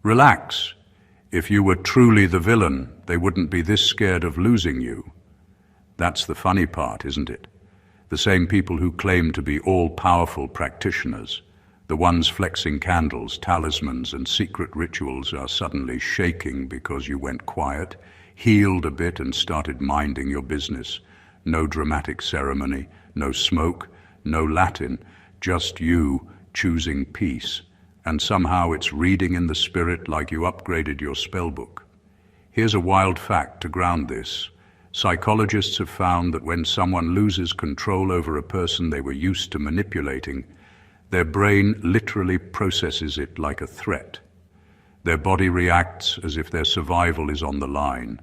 Relax. If you were truly the villain, they wouldn't be this scared of losing you. That's the funny part, isn't it? The same people who claim to be all-powerful practitioners, the ones flexing candles, talismans, and secret rituals are suddenly shaking because you went quiet, healed a bit and started minding your business. No dramatic ceremony, no smoke, no Latin, just you choosing peace. And somehow it's reading in the spirit like you upgraded your spellbook. Here's a wild fact to ground this. Psychologists have found that when someone loses control over a person they were used to manipulating, their brain literally processes it like a threat. Their body reacts as if their survival is on the line.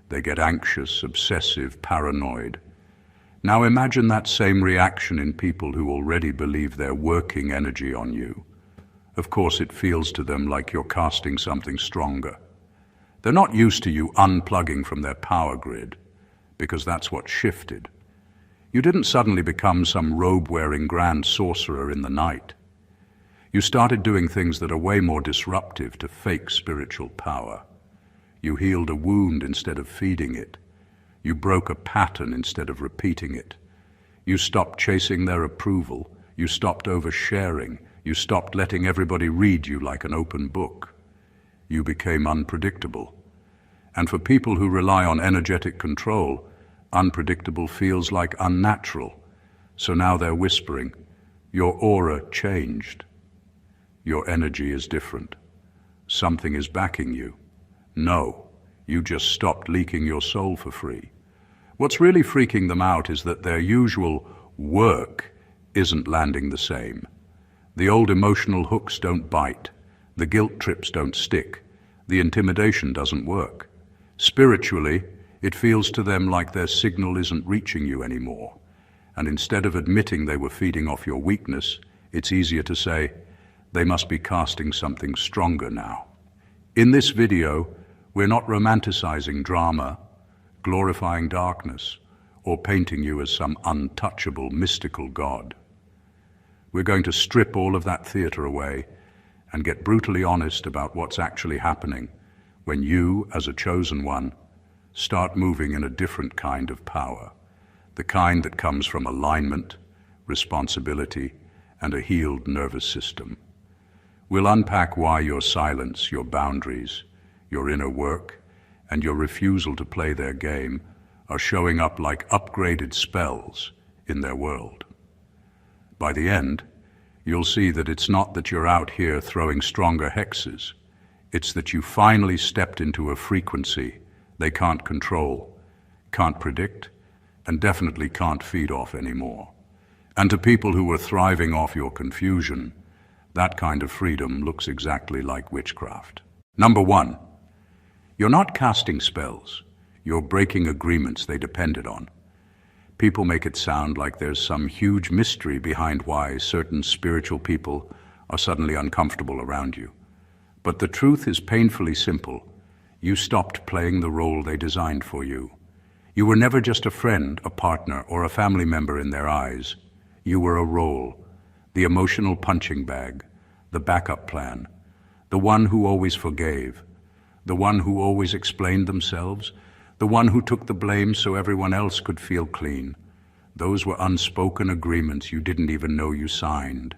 They get anxious, obsessive, paranoid. Now imagine that same reaction in people who already believe they're working energy on you. Of course, it feels to them like you're casting something stronger. They're not used to you unplugging from their power grid, because that's what shifted. You didn't suddenly become some robe-wearing grand sorcerer in the night. You started doing things that are way more disruptive to fake spiritual power. You healed a wound instead of feeding it. You broke a pattern instead of repeating it. You stopped chasing their approval. You stopped oversharing. You stopped letting everybody read you like an open book. You became unpredictable. And for people who rely on energetic control, unpredictable feels like unnatural. So now they're whispering, your aura changed. Your energy is different. Something is backing you. No, you just stopped leaking your soul for free. What's really freaking them out is that their usual work isn't landing the same. The old emotional hooks don't bite. The guilt trips don't stick. The intimidation doesn't work. Spiritually, it feels to them like their signal isn't reaching you anymore. And instead of admitting they were feeding off your weakness, it's easier to say, they must be casting something stronger now. In this video, we're not romanticizing drama, glorifying darkness, or painting you as some untouchable, mystical god. We're going to strip all of that theater away and get brutally honest about what's actually happening when you, as a chosen one, start moving in a different kind of power, the kind that comes from alignment, responsibility, and a healed nervous system. We'll unpack why your silence, your boundaries, your inner work, and your refusal to play their game are showing up like upgraded spells in their world. By the end, you'll see that it's not that you're out here throwing stronger hexes. It's that you finally stepped into a frequency they can't control, can't predict, and definitely can't feed off anymore. And to people who are thriving off your confusion, that kind of freedom looks exactly like witchcraft. Number one, you're not casting spells. You're breaking agreements they depended on. People make it sound like there's some huge mystery behind why certain spiritual people are suddenly uncomfortable around you. But the truth is painfully simple. You stopped playing the role they designed for you. You were never just a friend, a partner, or a family member in their eyes. You were a role, the emotional punching bag, the backup plan, the one who always forgave, the one who always explained themselves, the one who took the blame so everyone else could feel clean. Those were unspoken agreements you didn't even know you signed.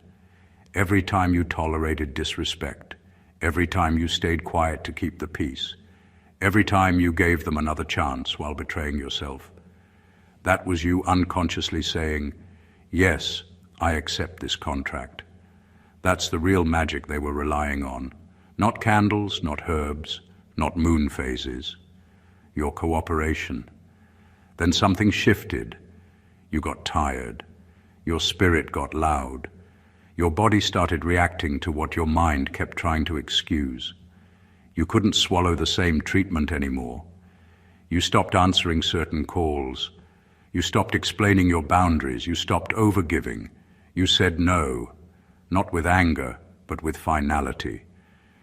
Every time you tolerated disrespect, every time you stayed quiet to keep the peace, every time you gave them another chance while betraying yourself, that was you unconsciously saying, yes, I accept this contract. That's the real magic they were relying on. Not candles, not herbs, not moon phases. Your cooperation. Then something shifted. You got tired. Your spirit got loud. Your body started reacting to what your mind kept trying to excuse. You couldn't swallow the same treatment anymore. You stopped answering certain calls. You stopped explaining your boundaries. You stopped overgiving. You said no, not with anger, but with finality.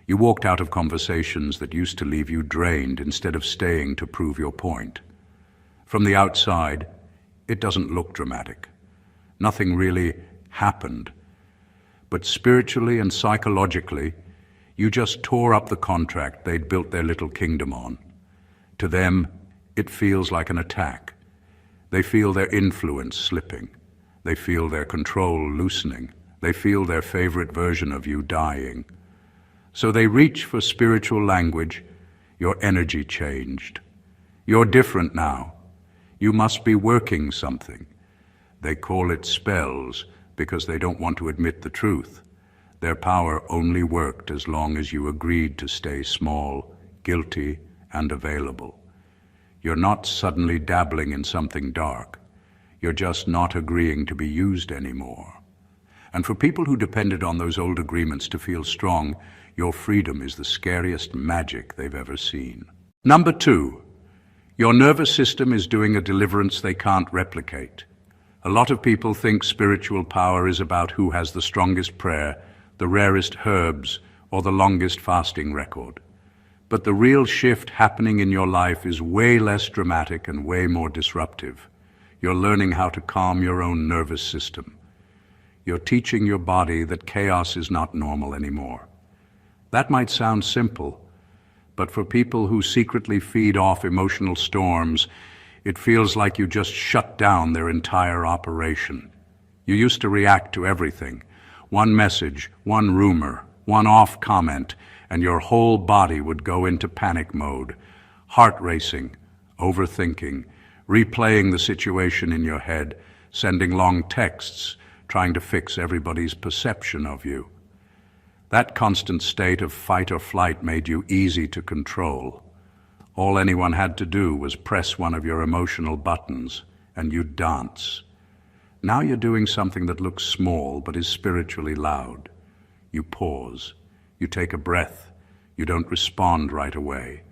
You walked out of conversations that used to leave you drained instead of staying to prove your point. From the outside, it doesn't look dramatic. Nothing really happened. But spiritually and psychologically, You just tore up the contract they'd built their little kingdom on. To them, it feels like an attack. They feel their influence slipping. They feel their control loosening. They feel their favorite version of you dying. So they reach for spiritual language. Your energy changed. You're different now. You must be working something. They call it spells because they don't want to admit the truth. Their power only worked as long as you agreed to stay small, guilty, and available. You're not suddenly dabbling in something dark. You're just not agreeing to be used anymore. And for people who depended on those old agreements to feel strong, your freedom is the scariest magic they've ever seen. Number 2, your nervous system is doing a deliverance they can't replicate. A lot of people think spiritual power is about who has the strongest prayer, the rarest herbs, or the longest fasting record. But the real shift happening in your life is way less dramatic and way more disruptive. You're learning how to calm your own nervous system. You're teaching your body that chaos is not normal anymore. That might sound simple, but for people who secretly feed off emotional storms, it feels like you just shut down their entire operation. You used to react to everything. One message, one rumor, one off comment, and your whole body would go into panic mode, heart racing, overthinking, replaying the situation in your head, sending long texts, trying to fix everybody's perception of you. That constant state of fight or flight made you easy to control. All anyone had to do was press one of your emotional buttons, and you'd dance. Now you're doing something that looks small but is spiritually loud. You pause. You take a breath. You don't respond right away.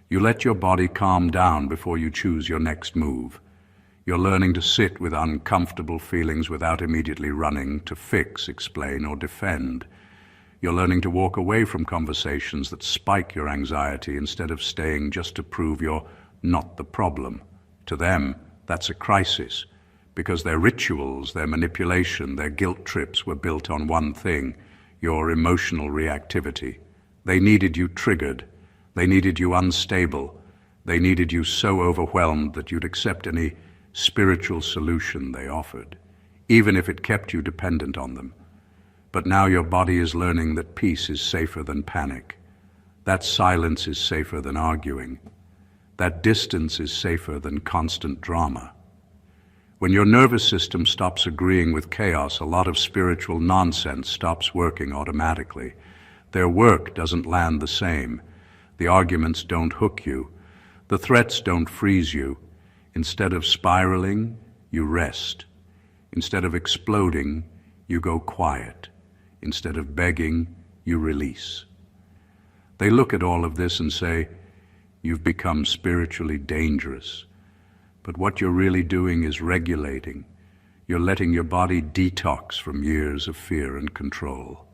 You let your body calm down before you choose your next move. You're learning to sit with uncomfortable feelings without immediately running to fix, explain, or defend. You're learning to walk away from conversations that spike your anxiety instead of staying just to prove you're not the problem. To them, that's a crisis, because their rituals, their manipulation, their guilt trips were built on one thing: your emotional reactivity. They needed you triggered. They needed you unstable. They needed you so overwhelmed that you'd accept any spiritual solution they offered, even if it kept you dependent on them. But now your body is learning that peace is safer than panic. That silence is safer than arguing. That distance is safer than constant drama. When your nervous system stops agreeing with chaos, a lot of spiritual nonsense stops working automatically. Their work doesn't land the same. The arguments don't hook you. The threats don't freeze you. Instead of spiraling, you rest. Instead of exploding, you go quiet. Instead of begging, you release. They look at all of this and say, "You've become spiritually dangerous." But what you're really doing is regulating. You're letting your body detox from years of fear and control.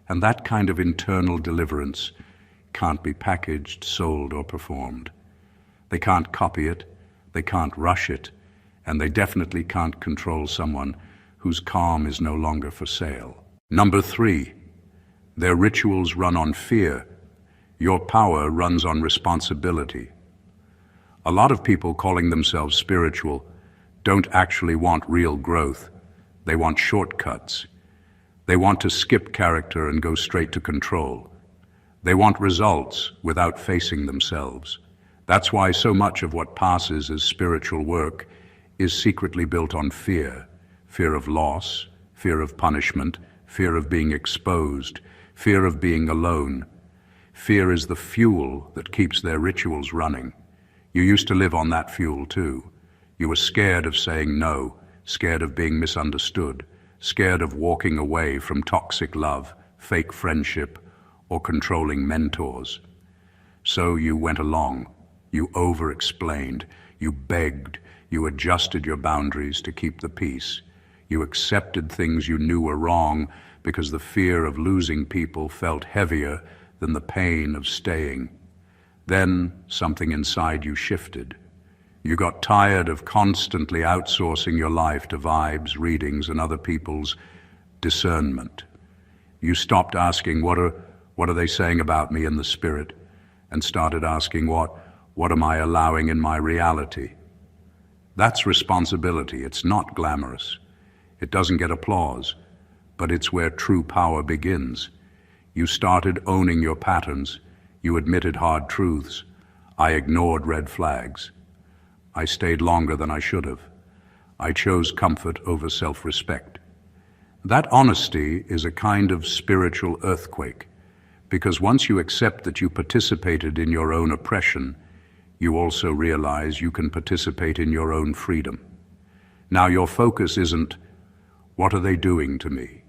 And that kind of internal deliverance can't be packaged, sold, or performed. They can't copy it, they can't rush it, and they definitely can't control someone whose calm is no longer for sale. Number 3, their rituals run on fear. Your power runs on responsibility. A lot of people calling themselves spiritual don't actually want real growth. They want shortcuts. They want to skip character and go straight to control. They want results without facing themselves. That's why so much of what passes as spiritual work is secretly built on fear. Fear of loss, fear of punishment, fear of being exposed, fear of being alone. Fear is the fuel that keeps their rituals running. You used to live on that fuel too. You were scared of saying no, scared of being misunderstood, scared of walking away from toxic love, fake friendship, or controlling mentors. So you went along. You over-explained. You begged. You adjusted your boundaries to keep the peace. You accepted things you knew were wrong because the fear of losing people felt heavier than the pain of staying. Then something inside you shifted. You got tired of constantly outsourcing your life to vibes, readings, and other people's discernment. You stopped asking, what What are they saying about me in the spirit? And started asking, what am I allowing in my reality? That's responsibility. It's not glamorous. It doesn't get applause, but it's where true power begins. You started owning your patterns. You admitted hard truths. I ignored red flags. I stayed longer than I should have. I chose comfort over self-respect. That honesty is a kind of spiritual earthquake, because once you accept that you participated in your own oppression, you also realize you can participate in your own freedom. Now your focus isn't, what are they doing to me?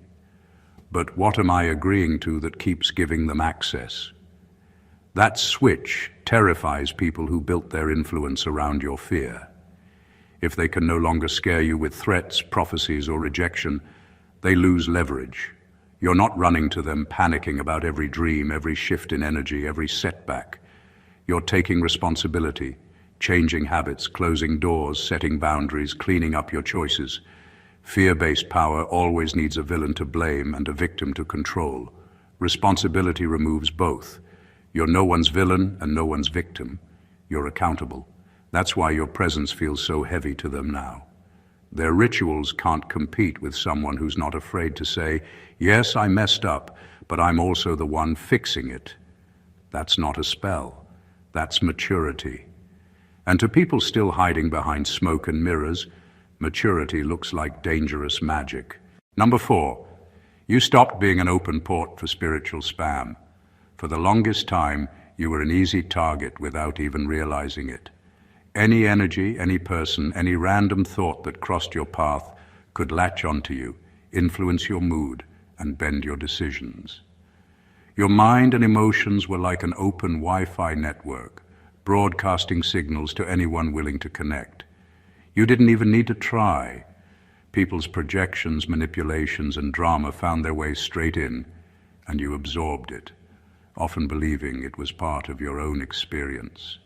But what am I agreeing to that keeps giving them access? That switch terrifies people who built their influence around your fear. If they can no longer scare you with threats, prophecies, or rejection, they lose leverage. You're not running to them panicking about every dream, every shift in energy, every setback. You're taking responsibility, changing habits, closing doors, setting boundaries, cleaning up your choices. Fear-based power always needs a villain to blame and a victim to control. Responsibility removes both. You're no one's villain and no one's victim. You're accountable. That's why your presence feels so heavy to them now. Their rituals can't compete with someone who's not afraid to say, yes, I messed up, but I'm also the one fixing it. That's not a spell. That's maturity. And to people still hiding behind smoke and mirrors, maturity looks like dangerous magic. Number 4, you stopped being an open port for spiritual spam. For the longest time, you were an easy target without even realizing it. Any energy, any person, any random thought that crossed your path could latch onto you, influence your mood, and bend your decisions. Your mind and emotions were like an open Wi-Fi network, broadcasting signals to anyone willing to connect. You didn't even need to try. People's projections, manipulations, and drama found their way straight in, and you absorbed it, often believing it was part of your own experience.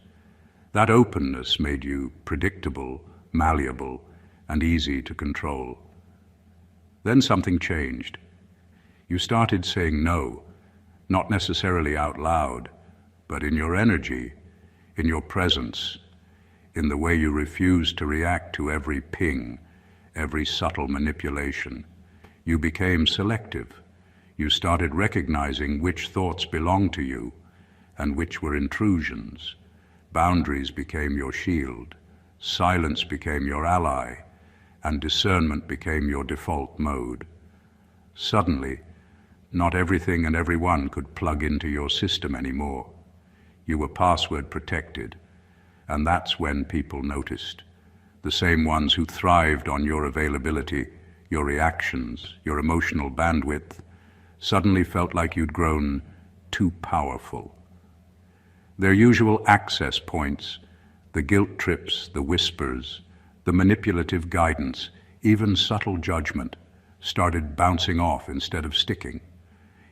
That openness made you predictable, malleable, and easy to control. Then something changed. You started saying no, not necessarily out loud, but in your energy, in your presence, in the way you refused to react to every ping, every subtle manipulation. You became selective. You started recognizing which thoughts belonged to you and which were intrusions. Boundaries became your shield, silence became your ally, and discernment became your default mode. Suddenly, not everything and everyone could plug into your system anymore. You were password protected, and that's when people noticed. The same ones who thrived on your availability, your reactions, your emotional bandwidth, suddenly felt like you'd grown too powerful. Their usual access points, the guilt trips, the whispers, the manipulative guidance, even subtle judgment, started bouncing off instead of sticking.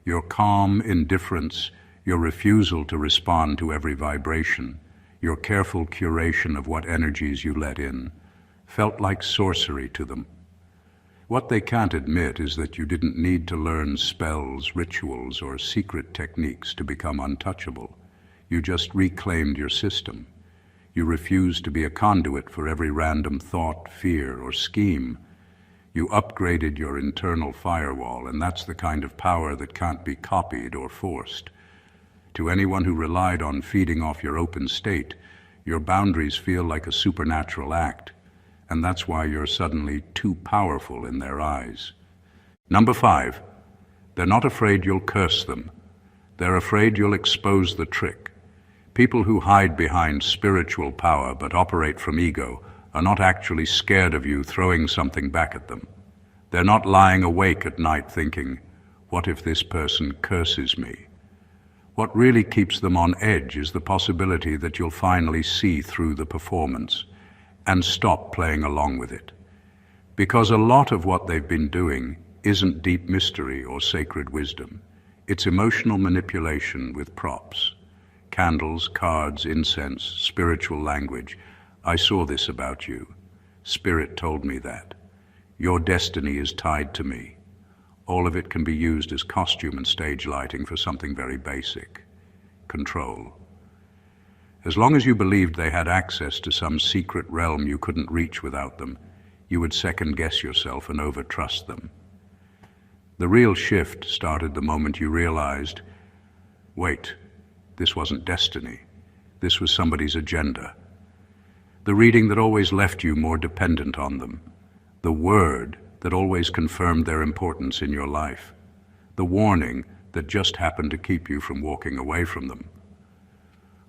Your calm indifference, your refusal to respond to every vibration, your careful curation of what energies you let in, felt like sorcery to them. What they can't admit is that you didn't need to learn spells, rituals, or secret techniques to become untouchable. You just reclaimed your system. You refused to be a conduit for every random thought, fear, or scheme. You upgraded your internal firewall, and that's the kind of power that can't be copied or forced. To anyone who relied on feeding off your open state, your boundaries feel like a supernatural act, and that's why you're suddenly too powerful in their eyes. Number 5, they're not afraid you'll curse them. They're afraid you'll expose the trick. People who hide behind spiritual power but operate from ego are not actually scared of you throwing something back at them. They're not lying awake at night thinking, what if this person curses me? What really keeps them on edge is the possibility that you'll finally see through the performance and stop playing along with it. Because a lot of what they've been doing isn't deep mystery or sacred wisdom. It's emotional manipulation with props. Candles, cards, incense, spiritual language. I saw this about you. Spirit told me that. Your destiny is tied to me. all of it can be used as costume and stage lighting for something very basic: control. As long as you believed they had access to some secret realm you couldn't reach without them, you would second-guess yourself and over-trust them. The real shift started the moment you realized, wait, this wasn't destiny. This was somebody's agenda. The reading that always left you more dependent on them. The word that always confirmed their importance in your life. The warning that just happened to keep you from walking away from them.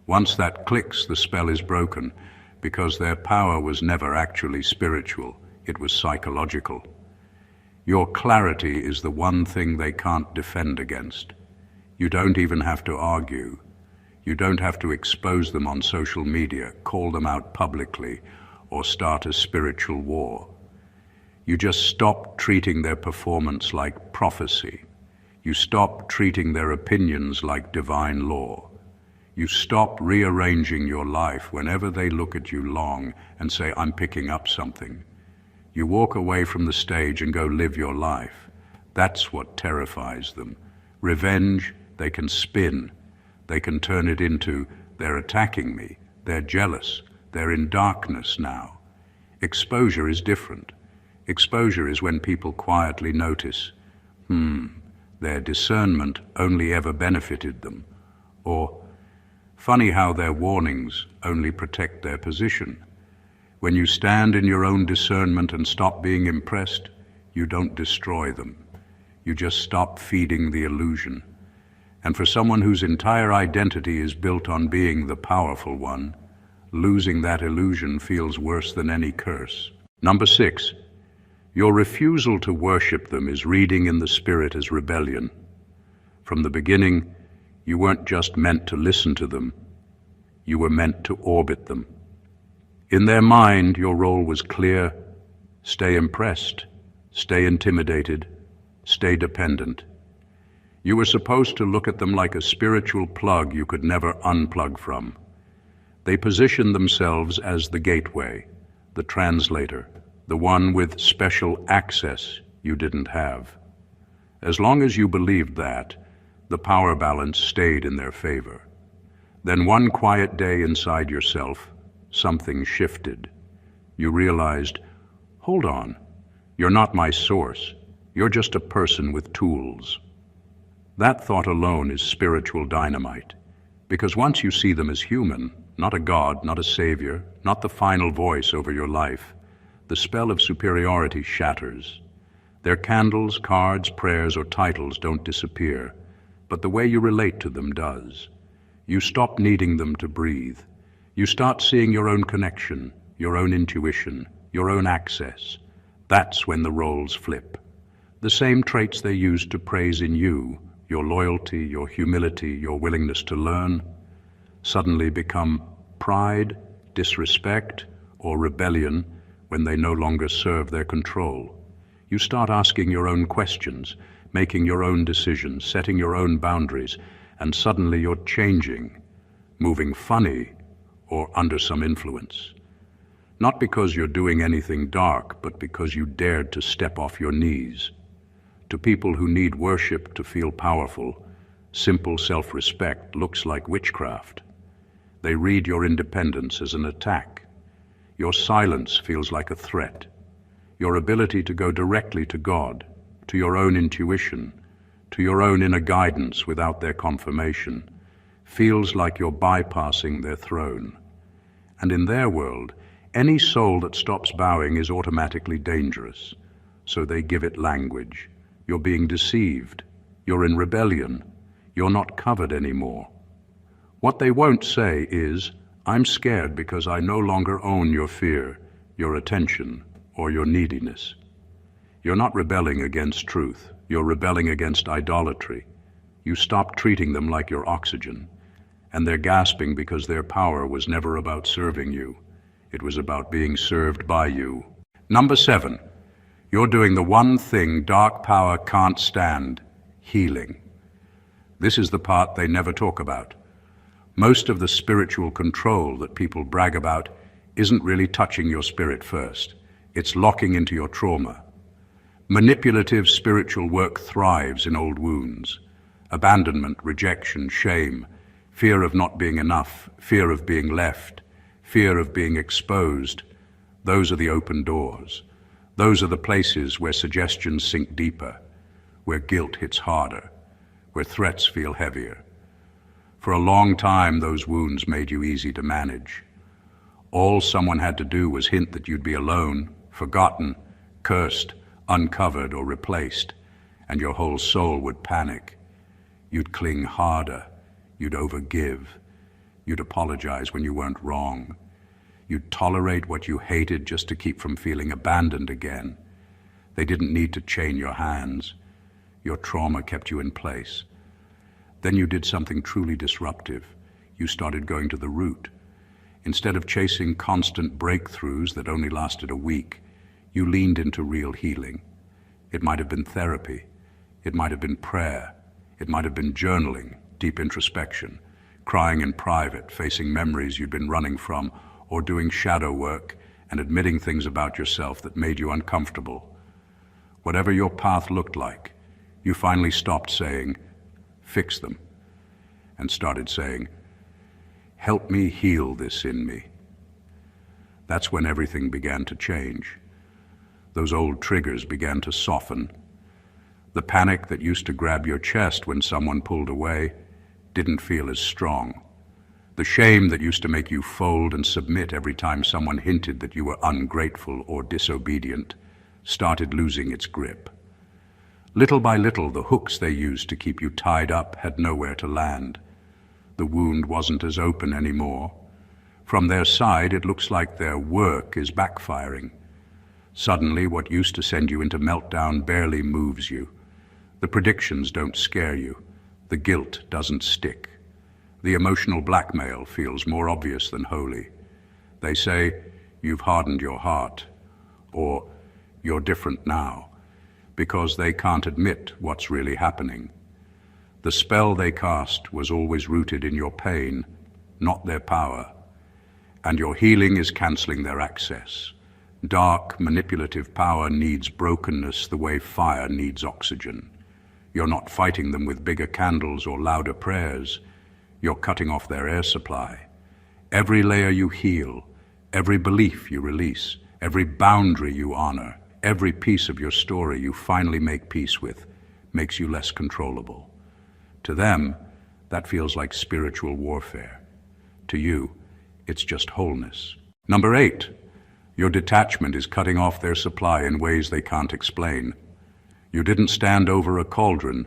Once that clicks, the spell is broken, because their power was never actually spiritual, it was psychological. Your clarity is the one thing they can't defend against. You don't even have to argue. You don't have to expose them on social media, call them out publicly, or start a spiritual war. You just stop treating their performance like prophecy. You stop treating their opinions like divine law. You stop rearranging your life whenever they look at you long and say, I'm picking up something. You walk away from the stage and go live your life. That's what terrifies them. Revenge, they can spin. They can turn it into, they're attacking me, they're jealous, they're in darkness now. Exposure is different. Exposure is when people quietly notice, their discernment only ever benefited them. Or, funny how their warnings only protect their position. When you stand in your own discernment and stop being impressed, you don't destroy them. You just stop feeding the illusion. And for someone whose entire identity is built on being the powerful one, losing that illusion feels worse than any curse. Number 6, your refusal to worship them is reading in the spirit as rebellion. From the beginning, you weren't just meant to listen to them, you were meant to orbit them. In their mind, your role was clear: stay impressed, stay intimidated, stay dependent. You were supposed to look at them like a spiritual plug you could never unplug from. They positioned themselves as the gateway, the translator, the one with special access you didn't have. As long as you believed that, the power balance stayed in their favor. Then one quiet day inside yourself, something shifted. You realized, hold on, you're not my source. You're just a person with tools. That thought alone is spiritual dynamite, because once you see them as human, not a god, not a savior, not the final voice over your life, the spell of superiority shatters. Their candles, cards, prayers, or titles don't disappear, but the way you relate to them does. You stop needing them to breathe. You start seeing your own connection, your own intuition, your own access. That's when the roles flip. The same traits they used to praise in you, your loyalty, your humility, your willingness to learn, suddenly become pride, disrespect, or rebellion when they no longer serve their control. You start asking your own questions, making your own decisions, setting your own boundaries, and suddenly you're changing, moving funny or under some influence. Not because you're doing anything dark, but because you dared to step off your knees. To people who need worship to feel powerful, simple self-respect looks like witchcraft. They read your independence as an attack. Your silence feels like a threat. Your ability to go directly to God, to your own intuition, to your own inner guidance without their confirmation, feels like you're bypassing their throne. And in their world, any soul that stops bowing is automatically dangerous, so they give it language. You're being deceived. You're in rebellion. You're not covered anymore. What they won't say is, I'm scared because I no longer own your fear, your attention, or your neediness. You're not rebelling against truth. You're rebelling against idolatry. You stop treating them like your oxygen, and they're gasping because their power was never about serving you. It was about being served by you. Number 7, you're doing the one thing dark power can't stand: healing. This is the part they never talk about. Most of the spiritual control that people brag about isn't really touching your spirit first. It's locking into your trauma. Manipulative spiritual work thrives in old wounds. Abandonment, rejection, shame, fear of not being enough, fear of being left, fear of being exposed. Those are the open doors. Those are the places where suggestions sink deeper, where guilt hits harder, where threats feel heavier. For a long time, those wounds made you easy to manage. All someone had to do was hint that you'd be alone, forgotten, cursed, uncovered, or replaced, and your whole soul would panic. You'd cling harder. You'd overgive. You'd apologize when you weren't wrong. You'd tolerate what you hated just to keep from feeling abandoned again. They didn't need to chain your hands. Your trauma kept you in place. Then you did something truly disruptive. You started going to the root. Instead of chasing constant breakthroughs that only lasted a week, you leaned into real healing. It might have been therapy. It might have been prayer. It might have been journaling, deep introspection, crying in private, facing memories you'd been running from, or doing shadow work and admitting things about yourself that made you uncomfortable. Whatever your path looked like, you finally stopped saying, "Fix them," and started saying, "Help me heal this in me." That's when everything began to change. Those old triggers began to soften. The panic that used to grab your chest when someone pulled away didn't feel as strong. The shame that used to make you fold and submit every time someone hinted that you were ungrateful or disobedient started losing its grip. Little by little, the hooks they used to keep you tied up had nowhere to land. The wound wasn't as open anymore. From their side, it looks like their work is backfiring. Suddenly, what used to send you into meltdown barely moves you. The predictions don't scare you. The guilt doesn't stick. The emotional blackmail feels more obvious than holy. They say, "You've hardened your heart," or "You're different now," because they can't admit what's really happening. The spell they cast was always rooted in your pain, not their power, and your healing is canceling their access. Dark, manipulative power needs brokenness the way fire needs oxygen. You're not fighting them with bigger candles or louder prayers. You're cutting off their air supply. Every layer you heal, every belief you release, every boundary you honor, every piece of your story you finally make peace with, makes you less controllable. To them, that feels like spiritual warfare. To you, it's just wholeness. Number 8, your detachment is cutting off their supply in ways they can't explain. You didn't stand over a cauldron.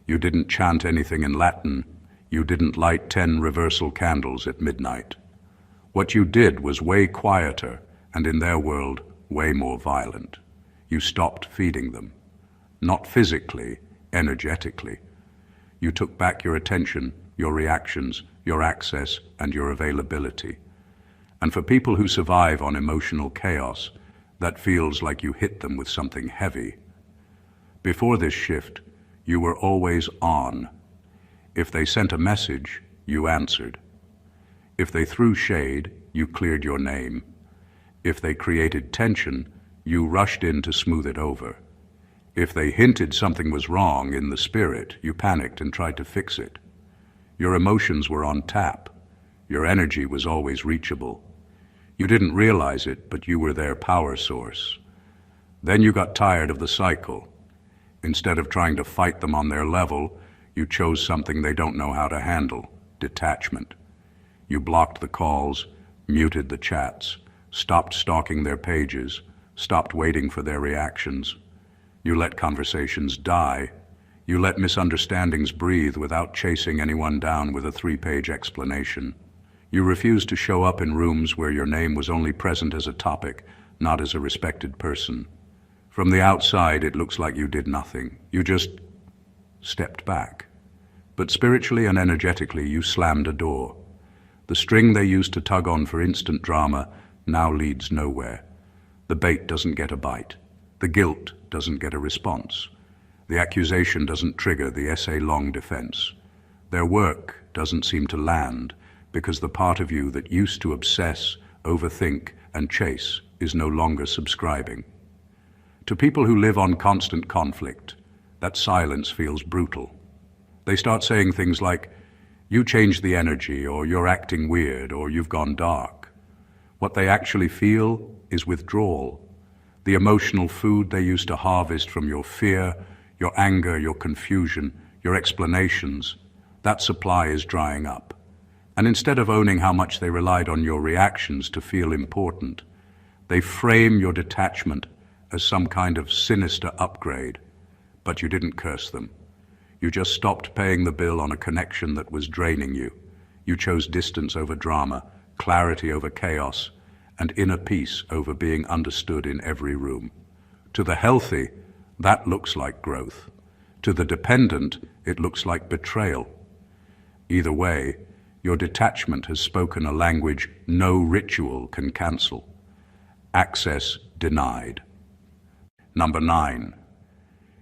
You didn't chant anything in Latin. You didn't light 10 reversal candles at midnight. What you did was way quieter, and in their world, way more violent. You stopped feeding them. Not physically, energetically. You took back your attention, your reactions, your access, and your availability. And for people who survive on emotional chaos, that feels like you hit them with something heavy. Before this shift, you were always on. If they sent a message, you answered. If they threw shade, you cleared your name. If they created tension, you rushed in to smooth it over. If they hinted something was wrong in the spirit, you panicked and tried to fix it. Your emotions were on tap. Your energy was always reachable. You didn't realize it, but you were their power source. Then you got tired of the cycle. Instead of trying to fight them on their level, you chose something they don't know how to handle: detachment. You blocked the calls, muted the chats, stopped stalking their pages, stopped waiting for their reactions. You let conversations die. You let misunderstandings breathe without chasing anyone down with a 3-page explanation. You refused to show up in rooms where your name was only present as a topic, not as a respected person. From the outside, it looks like you did nothing. You just stepped back. But spiritually and energetically, you slammed a door. The string they used to tug on for instant drama now leads nowhere. The bait doesn't get a bite. The guilt doesn't get a response. The accusation doesn't trigger the essay-long defense. Their work doesn't seem to land because the part of you that used to obsess, overthink, and chase is no longer subscribing. To people who live on constant conflict, that silence feels brutal. They start saying things like, "You changed the energy," or "You're acting weird," or "You've gone dark." What they actually feel is withdrawal. The emotional food they used to harvest from your fear, your anger, your confusion, your explanations, that supply is drying up. And instead of owning how much they relied on your reactions to feel important, they frame your detachment as some kind of sinister upgrade. But you didn't curse them. You just stopped paying the bill on a connection that was draining you. You chose distance over drama, clarity over chaos, and inner peace over being understood in every room. To the healthy, that looks like growth. To the dependent, it looks like betrayal. Either way, your detachment has spoken a language no ritual can cancel. Access denied. Number 9.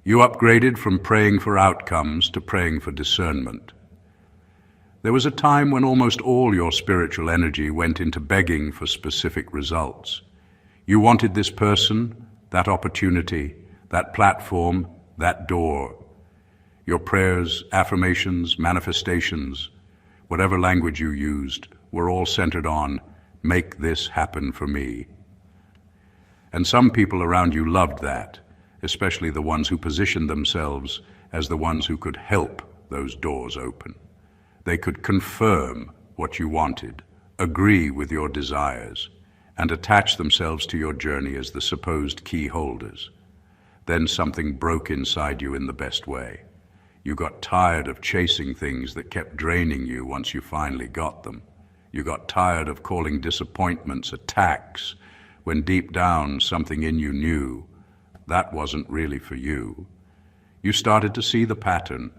You upgraded from praying for outcomes to praying for discernment. There was a time when almost all your spiritual energy went into begging for specific results. You wanted this person, that opportunity, that platform, that door. Your prayers, affirmations, manifestations, whatever language you used, were all centered on, "Make this happen for me." And some people around you loved that, especially the ones who positioned themselves as the ones who could help those doors open. They could confirm what you wanted, agree with your desires, and attach themselves to your journey as the supposed key holders. Then something broke inside you in the best way. You got tired of chasing things that kept draining you once you finally got them. You got tired of calling disappointments attacks when deep down something in you knew that wasn't really for you. You started to see the pattern.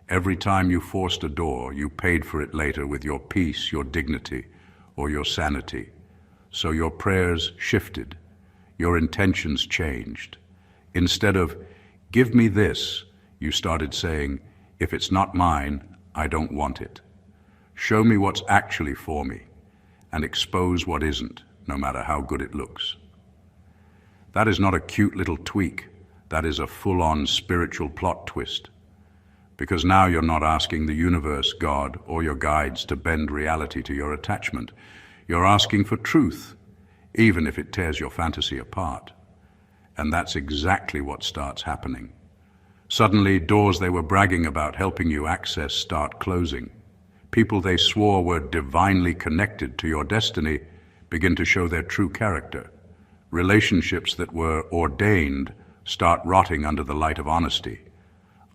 Every time you forced a door, you paid for it later with your peace, your dignity, or your sanity. So your prayers shifted. Your intentions changed. Instead of, "Give me this," you started saying, "If it's not mine, I don't want it. Show me what's actually for me, and expose what isn't, no matter how good it looks." That is not a cute little tweak. That is a full-on spiritual plot twist. Because now you're not asking the universe, God, or your guides to bend reality to your attachment. You're asking for truth, even if it tears your fantasy apart. And that's exactly what starts happening. Suddenly, doors they were bragging about helping you access start closing. People they swore were divinely connected to your destiny begin to show their true character. Relationships that were ordained start rotting under the light of honesty.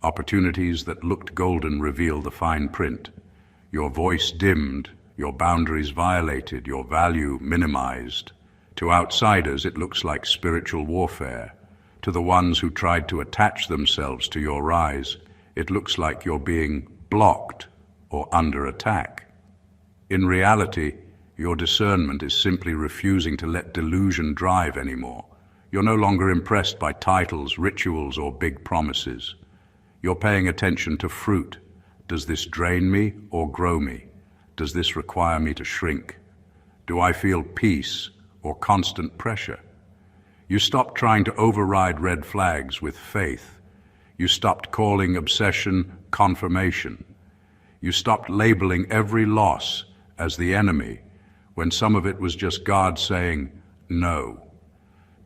Opportunities that looked golden reveal the fine print. Your voice dimmed, your boundaries violated, your value minimized. To outsiders, it looks like spiritual warfare. To the ones who tried to attach themselves to your rise, it looks like you're being blocked or under attack. In reality, your discernment is simply refusing to let delusion drive anymore. You're no longer impressed by titles, rituals, or big promises. You're paying attention to fruit. Does this drain me or grow me? Does this require me to shrink? Do I feel peace or constant pressure? You stopped trying to override red flags with faith. You stopped calling obsession confirmation. You stopped labeling every loss as the enemy when some of it was just God saying no.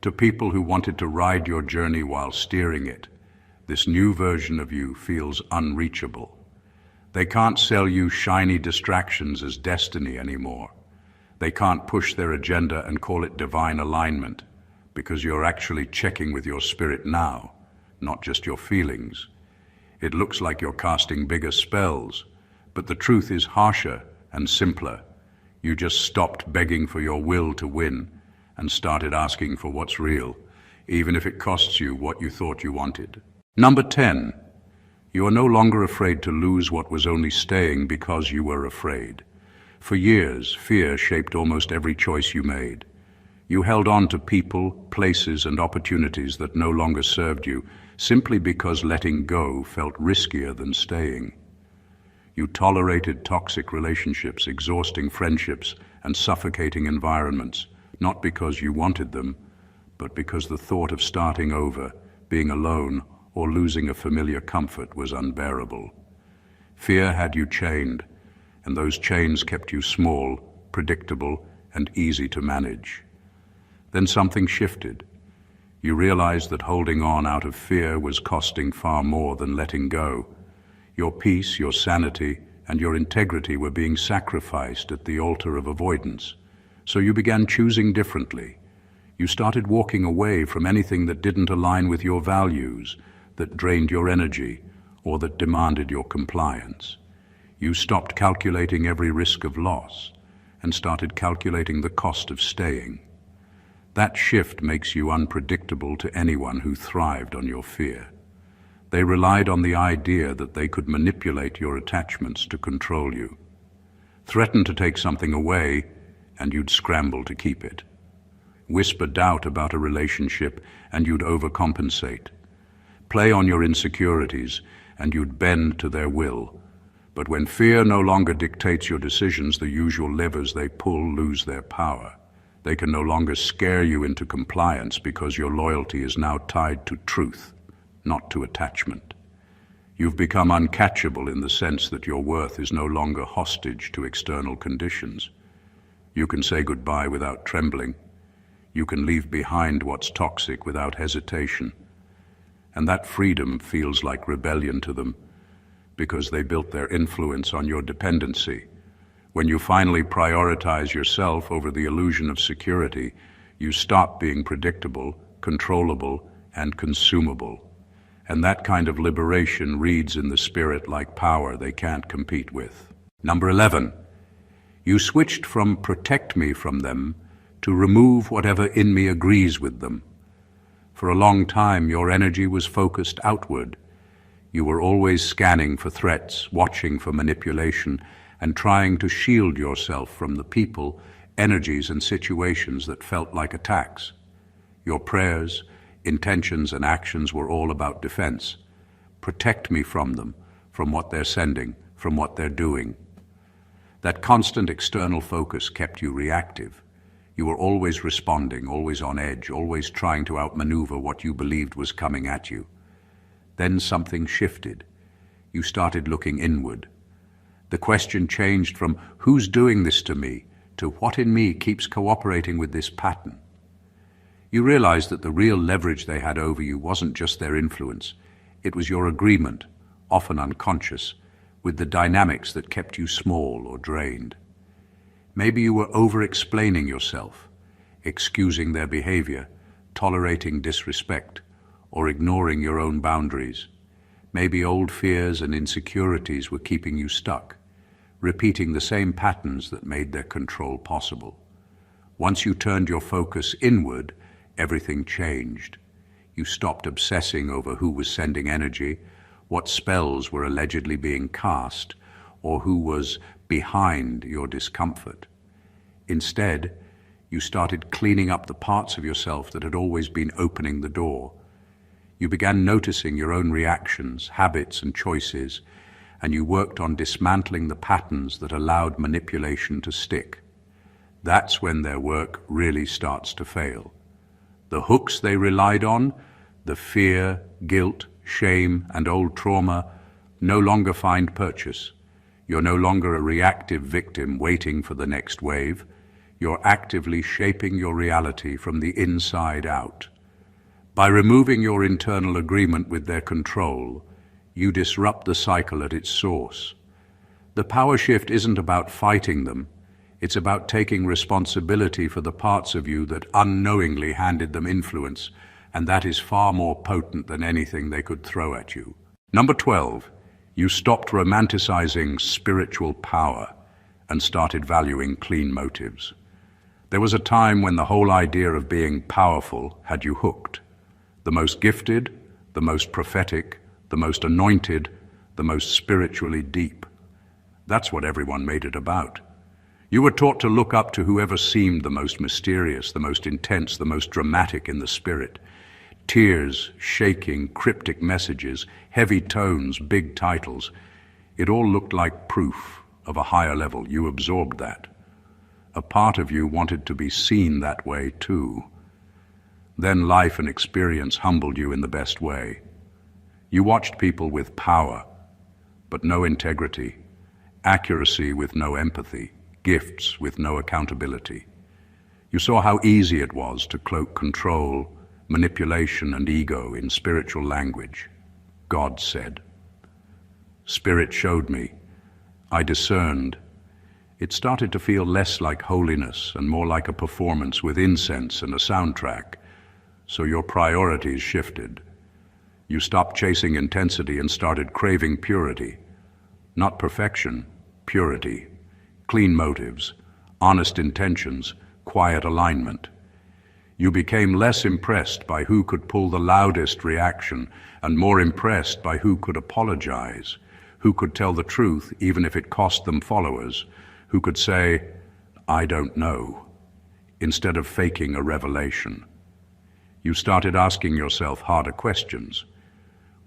To people who wanted to ride your journey while steering it, this new version of you feels unreachable. They can't sell you shiny distractions as destiny anymore. They can't push their agenda and call it divine alignment, because you're actually checking with your spirit now, not just your feelings. It looks like you're casting bigger spells, but the truth is harsher and simpler. You just stopped begging for your will to win and started asking for what's real, even if it costs you what you thought you wanted. Number 10, you are no longer afraid to lose what was only staying because you were afraid. For years, fear shaped almost every choice you made. You held on to people, places, and opportunities that no longer served you, simply because letting go felt riskier than staying. You tolerated toxic relationships, exhausting friendships, and suffocating environments, not because you wanted them, but because the thought of starting over, being alone, or losing a familiar comfort was unbearable. Fear had you chained, and those chains kept you small, predictable, and easy to manage. Then something shifted. You realized that holding on out of fear was costing far more than letting go. Your peace, your sanity, and your integrity were being sacrificed at the altar of avoidance. So you began choosing differently. You started walking away from anything that didn't align with your values, that drained your energy, or that demanded your compliance. You stopped calculating every risk of loss and started calculating the cost of staying. That shift makes you unpredictable to anyone who thrived on your fear. They relied on the idea that they could manipulate your attachments to control you. Threaten to take something away, and you'd scramble to keep it. Whisper doubt about a relationship, and you'd overcompensate. Play on your insecurities, and you'd bend to their will. But when fear no longer dictates your decisions, the usual levers they pull lose their power. They can no longer scare you into compliance because your loyalty is now tied to truth, not to attachment. You've become uncatchable in the sense that your worth is no longer hostage to external conditions. You can say goodbye without trembling. You can leave behind what's toxic without hesitation. And that freedom feels like rebellion to them because they built their influence on your dependency. When you finally prioritize yourself over the illusion of security, you stop being predictable, controllable, and consumable. And that kind of liberation reads in the spirit like power they can't compete with. Number 11, you switched from protect me from them to remove whatever in me agrees with them. For a long time, your energy was focused outward. You were always scanning for threats, watching for manipulation, and trying to shield yourself from the people, energies, and situations that felt like attacks. Your prayers, intentions, and actions were all about defense. Protect me from them, from what they're sending, from what they're doing. That constant external focus kept you reactive. You were always responding, always on edge, always trying to outmaneuver what you believed was coming at you. Then something shifted. You started looking inward. The question changed from who's doing this to me to what in me keeps cooperating with this pattern. You realized that the real leverage they had over you wasn't just their influence. It was your agreement, often unconscious, with the dynamics that kept you small or drained. Maybe you were over-explaining yourself, excusing their behavior, tolerating disrespect, or ignoring your own boundaries. Maybe old fears and insecurities were keeping you stuck, repeating the same patterns that made their control possible. Once you turned your focus inward, everything changed. You stopped obsessing over who was sending energy, what spells were allegedly being cast, or who was behind your discomfort. Instead, you started cleaning up the parts of yourself that had always been opening the door. You began noticing your own reactions, habits, and choices, and you worked on dismantling the patterns that allowed manipulation to stick. That's when their work really starts to fail. The hooks they relied on, the fear, guilt, shame, and old trauma, no longer find purchase. You're no longer a reactive victim waiting for the next wave. You're actively shaping your reality from the inside out. By removing your internal agreement with their control, you disrupt the cycle at its source. The power shift isn't about fighting them. It's about taking responsibility for the parts of you that unknowingly handed them influence, and that is far more potent than anything they could throw at you. Number 12, you stopped romanticizing spiritual power and started valuing clean motives. There was a time when the whole idea of being powerful had you hooked. The most gifted, the most prophetic, the most anointed, the most spiritually deep. That's what everyone made it about. You were taught to look up to whoever seemed the most mysterious, the most intense, the most dramatic in the spirit. Tears, shaking, cryptic messages, heavy tones, big titles. It all looked like proof of a higher level. You absorbed that. A part of you wanted to be seen that way too. Then life and experience humbled you in the best way. You watched people with power, but no integrity, accuracy with no empathy, gifts with no accountability. You saw how easy it was to cloak control, manipulation, and ego in spiritual language. God said. Spirit showed me. I discerned. It started to feel less like holiness and more like a performance with incense and a soundtrack. So your priorities shifted. You stopped chasing intensity and started craving purity. Not perfection, purity. Clean motives, honest intentions, quiet alignment. You became less impressed by who could pull the loudest reaction and more impressed by who could apologize, who could tell the truth even if it cost them followers, who could say, "I don't know," instead of faking a revelation. You started asking yourself harder questions.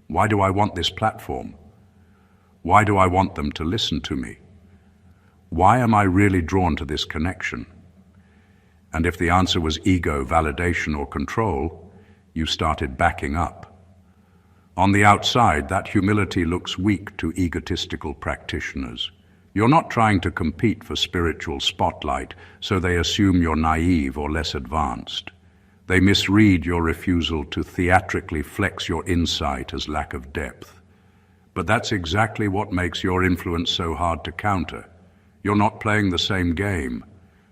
Why do I want this platform? Why do I want them to listen to me? Why am I really drawn to this connection? And if the answer was ego, validation, or control, you started backing up. On the outside, that humility looks weak to egotistical practitioners. You're not trying to compete for spiritual spotlight, so they assume you're naive or less advanced. They misread your refusal to theatrically flex your insight as lack of depth. But that's exactly what makes your influence so hard to counter. You're not playing the same game.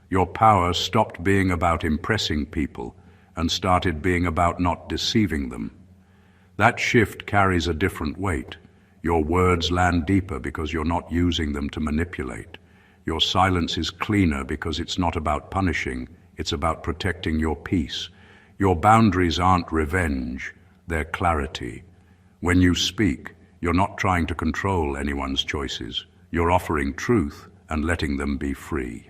Your power stopped being about impressing people and started being about not deceiving them. That shift carries a different weight. Your words land deeper because you're not using them to manipulate. Your silence is cleaner because it's not about punishing, it's about protecting your peace. Your boundaries aren't revenge, they're clarity. When you speak, you're not trying to control anyone's choices. You're offering truth and letting them be free.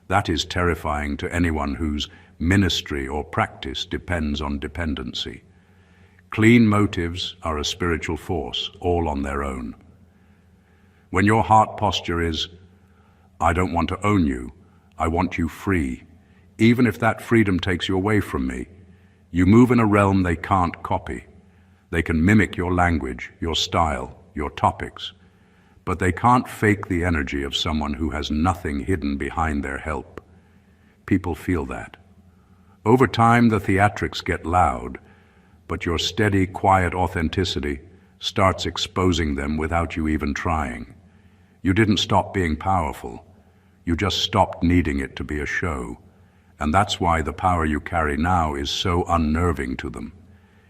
That is terrifying to anyone whose ministry or practice depends on dependency. Clean motives are a spiritual force, all on their own. When your heart posture is, "I don't want to own you, I want you free," even if that freedom takes you away from me, you move in a realm they can't copy. They can mimic your language, your style, your topics, but they can't fake the energy of someone who has nothing hidden behind their help. People feel that. Over time, the theatrics get loud, but your steady, quiet authenticity starts exposing them without you even trying. You didn't stop being powerful. You just stopped needing it to be a show. And that's why the power you carry now is so unnerving to them.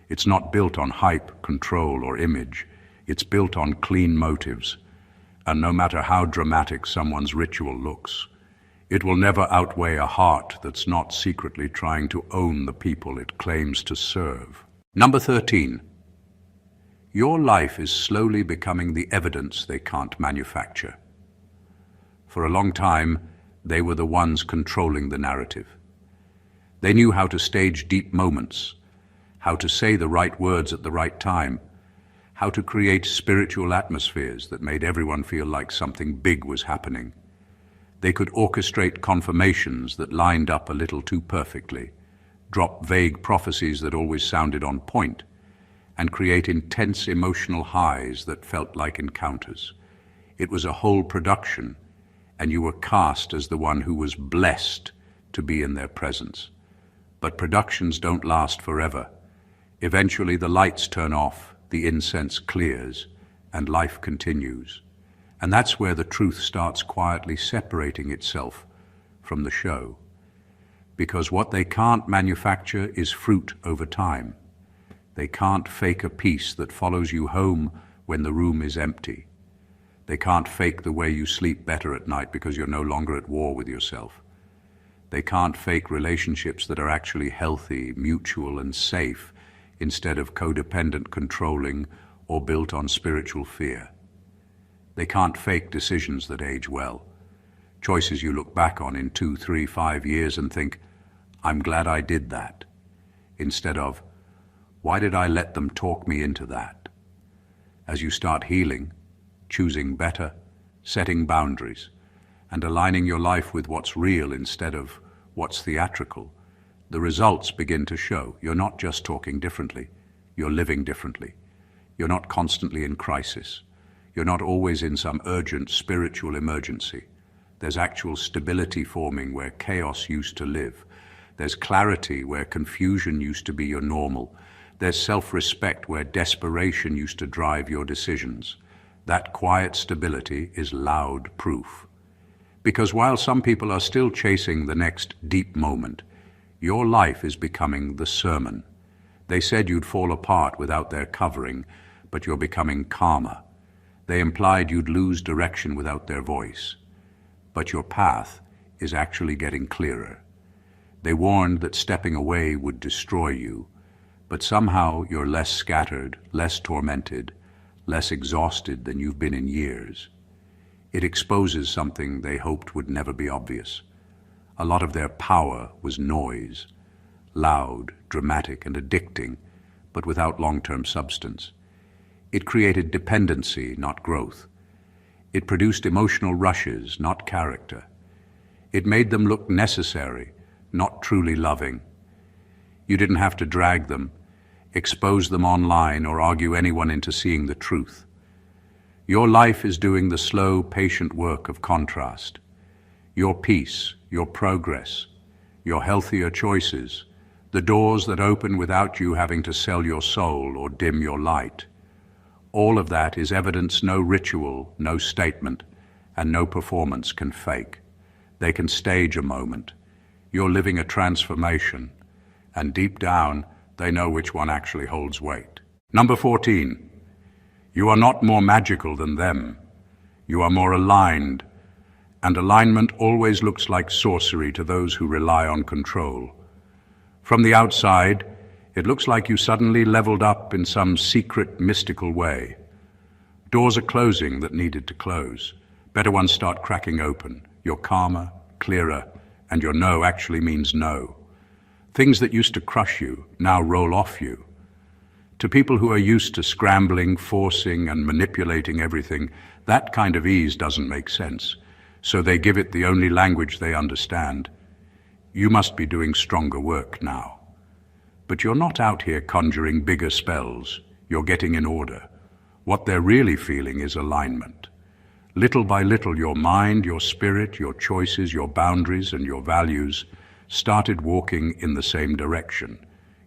It's not built on hype, control, or image. It's built on clean motives. And no matter how dramatic someone's ritual looks, it will never outweigh a heart that's not secretly trying to own the people it claims to serve. Number 13. Your life is slowly becoming the evidence they can't manufacture. For a long time, they were the ones controlling the narrative. They knew how to stage deep moments, how to say the right words at the right time, how to create spiritual atmospheres that made everyone feel like something big was happening. They could orchestrate confirmations that lined up a little too perfectly, drop vague prophecies that always sounded on point, and create intense emotional highs that felt like encounters. It was a whole production, and you were cast as the one who was blessed to be in their presence. But productions don't last forever. Eventually the lights turn off, the incense clears, and life continues. And that's where the truth starts quietly separating itself from the show. Because what they can't manufacture is fruit over time. They can't fake a peace that follows you home when the room is empty. They can't fake the way you sleep better at night because you're no longer at war with yourself. They can't fake relationships that are actually healthy, mutual, and safe instead of codependent, controlling, or built on spiritual fear. They can't fake decisions that age well. Choices you look back on in 2, 3, 5 years and think, "I'm glad I did that," instead of, "Why did I let them talk me into that?" As you start healing, choosing better, setting boundaries, and aligning your life with what's real instead of what's theatrical, the results begin to show. You're not just talking differently, you're living differently. You're not constantly in crisis. You're not always in some urgent spiritual emergency. There's actual stability forming where chaos used to live. There's clarity where confusion used to be your normal. There's self-respect where desperation used to drive your decisions. That quiet stability is loud proof. Because while some people are still chasing the next deep moment, your life is becoming the sermon. They said you'd fall apart without their covering, but you're becoming calmer. They implied you'd lose direction without their voice, but your path is actually getting clearer. They warned that stepping away would destroy you, but somehow you're less scattered, less tormented, less exhausted than you've been in years. It exposes something they hoped would never be obvious. A lot of their power was noise, loud, dramatic, and addicting, but without long-term substance. It created dependency, not growth. It produced emotional rushes, not character. It made them look necessary, not truly loving. You didn't have to drag them, expose them online, or argue anyone into seeing the truth. Your life is doing the slow, patient work of contrast. Your peace, your progress, your healthier choices, the doors that open without you having to sell your soul or dim your light. All of that is evidence no ritual, no statement, and no performance can fake. They can stage a moment. You're living a transformation, and deep down, they know which one actually holds weight. Number 14, you are not more magical than them. You are more aligned, and alignment always looks like sorcery to those who rely on control. From the outside, it looks like you suddenly leveled up in some secret, mystical way. Doors are closing that needed to close. Better ones start cracking open. You're calmer, clearer, and your no actually means no. Things that used to crush you now roll off you. To people who are used to scrambling, forcing, and manipulating everything, that kind of ease doesn't make sense. So they give it the only language they understand. You must be doing stronger work now. But you're not out here conjuring bigger spells. You're getting in order. What they're really feeling is alignment. Little by little, your mind, your spirit, your choices, your boundaries, and your values started walking in the same direction.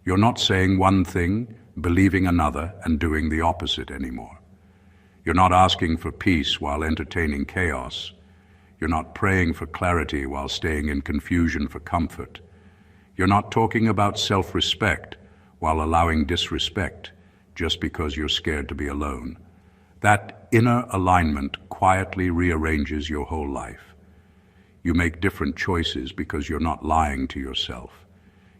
You're not saying one thing, believing another, and doing the opposite anymore. You're not asking for peace while entertaining chaos. You're not praying for clarity while staying in confusion for comfort. You're not talking about self-respect while allowing disrespect just because you're scared to be alone. That inner alignment quietly rearranges your whole life. You make different choices because you're not lying to yourself.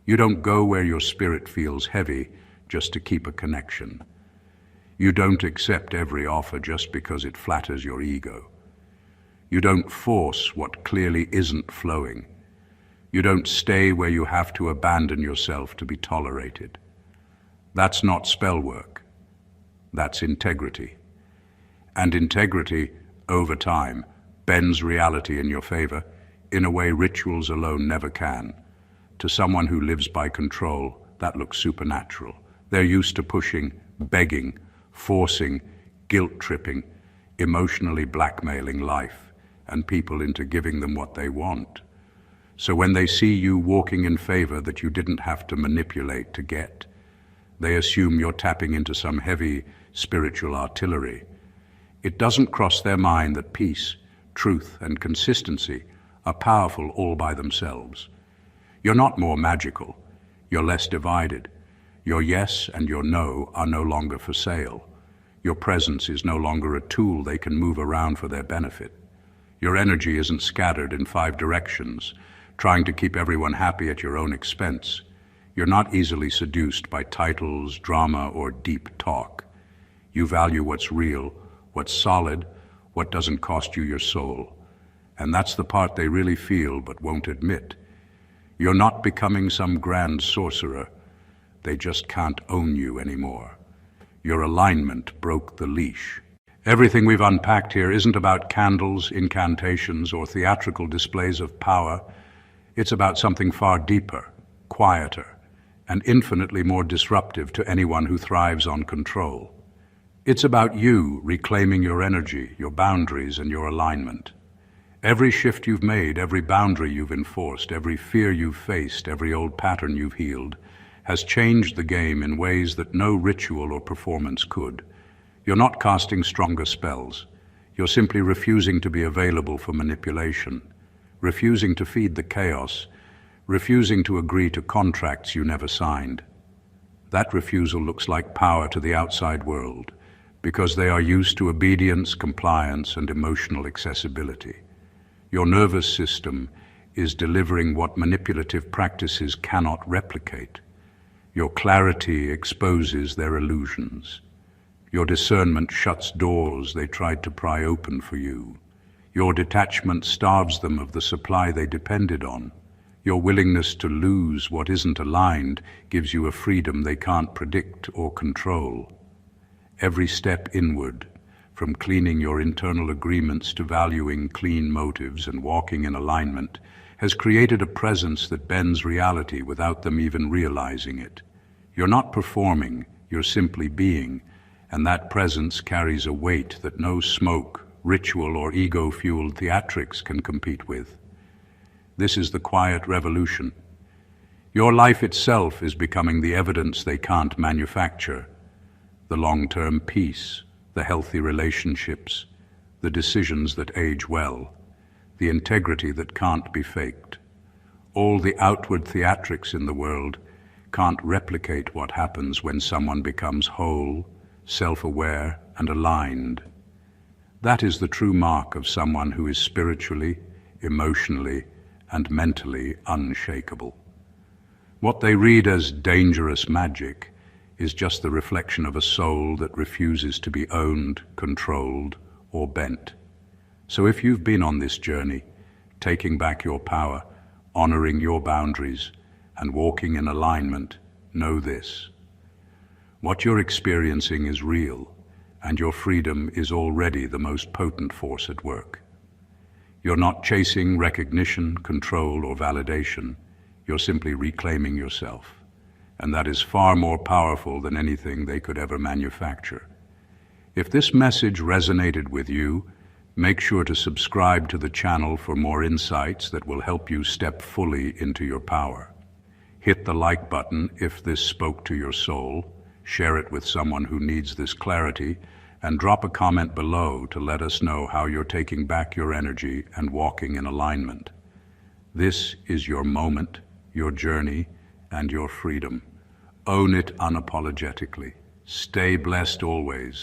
You don't go where your spirit feels heavy just to keep a connection. You don't accept every offer just because it flatters your ego. You don't force what clearly isn't flowing. You don't stay where you have to abandon yourself to be tolerated. That's not spell work. That's integrity. And integrity, over time, bends reality in your favor in a way rituals alone never can. To someone who lives by control, that looks supernatural. They're used to pushing, begging, forcing, guilt-tripping, emotionally blackmailing life and people into giving them what they want. So when they see you walking in favor that you didn't have to manipulate to get, they assume you're tapping into some heavy spiritual artillery. It doesn't cross their mind that peace, truth, and consistency are powerful all by themselves. You're not more magical. You're less divided. Your yes and your no are no longer for sale. Your presence is no longer a tool they can move around for their benefit. Your energy isn't scattered in 5 directions, trying to keep everyone happy at your own expense. You're not easily seduced by titles, drama, or deep talk. You value what's real, what's solid, what doesn't cost you your soul. And that's the part they really feel but won't admit. You're not becoming some grand sorcerer. They just can't own you anymore. Your alignment broke the leash. Everything we've unpacked here isn't about candles, incantations, or theatrical displays of power. It's about something far deeper, quieter, and infinitely more disruptive to anyone who thrives on control. It's about you reclaiming your energy, your boundaries, and your alignment. Every shift you've made, every boundary you've enforced, every fear you've faced, every old pattern you've healed, has changed the game in ways that no ritual or performance could. You're not casting stronger spells. You're simply refusing to be available for manipulation, refusing to feed the chaos, refusing to agree to contracts you never signed. That refusal looks like power to the outside world, because they are used to obedience, compliance, and emotional accessibility. Your nervous system is delivering what manipulative practices cannot replicate. Your clarity exposes their illusions. Your discernment shuts doors they tried to pry open for you. Your detachment starves them of the supply they depended on. Your willingness to lose what isn't aligned gives you a freedom they can't predict or control. Every step inward, from cleaning your internal agreements to valuing clean motives and walking in alignment, has created a presence that bends reality without them even realizing it. You're not performing, you're simply being, and that presence carries a weight that no smoke, ritual, or ego-fueled theatrics can compete with. This is the quiet revolution. Your life itself is becoming the evidence they can't manufacture. The long-term peace, the healthy relationships, the decisions that age well, the integrity that can't be faked. All the outward theatrics in the world can't replicate what happens when someone becomes whole, self-aware, and aligned. That is the true mark of someone who is spiritually, emotionally, and mentally unshakable. What they read as dangerous magic is just the reflection of a soul that refuses to be owned, controlled, or bent. So if you've been on this journey, taking back your power, honoring your boundaries, and walking in alignment, know this: what you're experiencing is real, and your freedom is already the most potent force at work. You're not chasing recognition, control, or validation. You're simply reclaiming yourself. And that is far more powerful than anything they could ever manufacture. If this message resonated with you, make sure to subscribe to the channel for more insights that will help you step fully into your power. Hit the like button if this spoke to your soul, share it with someone who needs this clarity, and drop a comment below to let us know how you're taking back your energy and walking in alignment. This is your moment, your journey, and your freedom. Own it unapologetically. Stay blessed always.